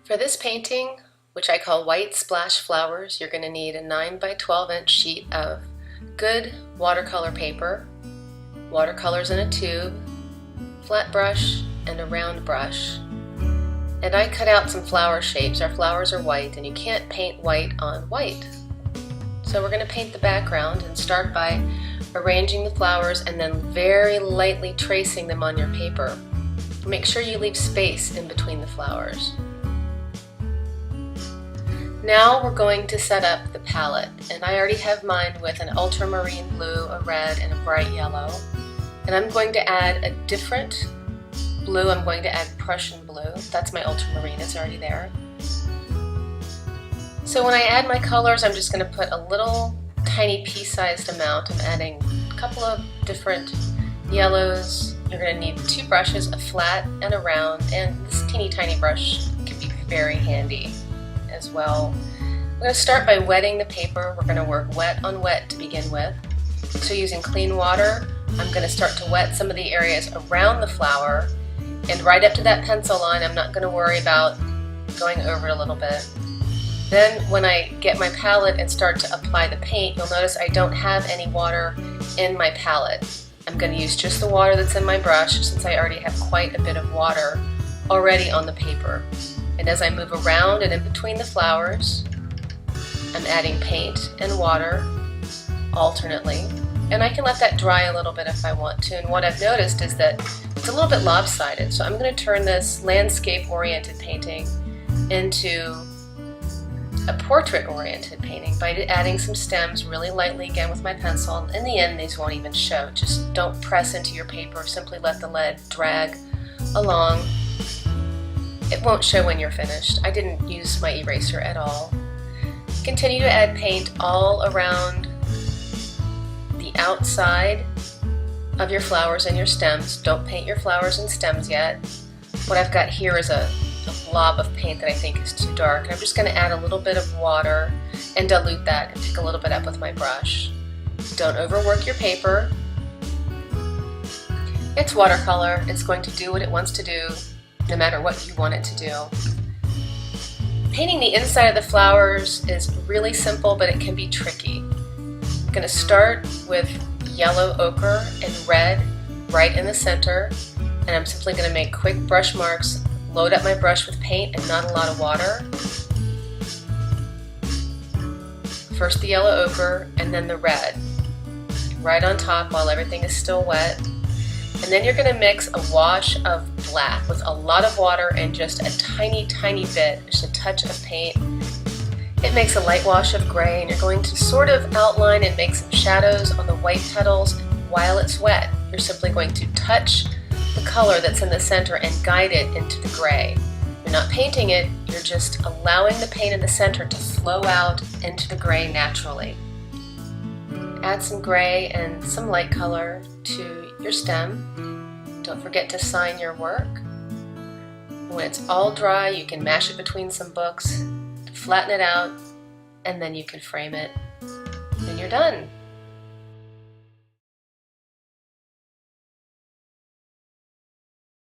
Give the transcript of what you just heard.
For this painting, which I call White Splash Flowers, you're going to need a 9 by 12 inch sheet of good watercolor paper, watercolors in a tube, flat brush, and a round brush. And I cut out some flower shapes. Our flowers are white, and you can't paint white on white. So we're going to paint the background and start by arranging the flowers and then very lightly tracing them on your paper. Make sure you leave space in between the flowers. Now we're going to set up the palette, and I already have mine with an ultramarine blue, a red, and a bright yellow. And I'm going to add a different blue. I'm going to add Prussian blue. That's my ultramarine, it's already there. So when I add my colors, I'm just going to put a little tiny pea-sized amount. I'm adding a couple of different yellows. You're going to need 2 brushes, a flat and a round, and this teeny tiny brush can be very handy as well. I'm going to start by wetting the paper. We're going to work wet on wet to begin with. So using clean water, I'm going to start to wet some of the areas around the flower, and right up to that pencil line. I'm not going to worry about going over it a little bit. Then when I get my palette and start to apply the paint, you'll notice I don't have any water in my palette. I'm going to use just the water that's in my brush, since I already have quite a bit of water already on the paper. And as I move around and in between the flowers, I'm adding paint and water alternately. And I can let that dry a little bit if I want to. And what I've noticed is that it's a little bit lopsided. So I'm going to turn this landscape-oriented painting into a portrait-oriented painting by adding some stems really lightly again with my pencil. In the end, these won't even show. Just don't press into your paper. Simply let the lead drag along. It won't show when you're finished. I didn't use my eraser at all. Continue to add paint all around the outside of your flowers and your stems. Don't paint your flowers and stems yet. What I've got here is a blob of paint that I think is too dark. And I'm just going to add a little bit of water and dilute that and pick a little bit up with my brush. Don't overwork your paper. It's watercolor. It's going to do what it wants to do, no matter what you want it to do. Painting the inside of the flowers is really simple, but it can be tricky. I'm going to start with yellow ochre and red right in the center, and I'm simply going to make quick brush marks, load up my brush with paint and not a lot of water. First the yellow ochre and then the red, right on top while everything is still wet. And then you're going to mix a wash of black with a lot of water and just a tiny, tiny bit, just a touch of paint. It makes a light wash of gray, and you're going to sort of outline and make some shadows on the white petals while it's wet. You're simply going to touch the color that's in the center and guide it into the gray. You're not painting it, you're just allowing the paint in the center to flow out into the gray naturally. Add some gray and some light color to your stem. Don't forget to sign your work. When it's all dry, you can mash it between some books, flatten it out, and then you can frame it, and you're done.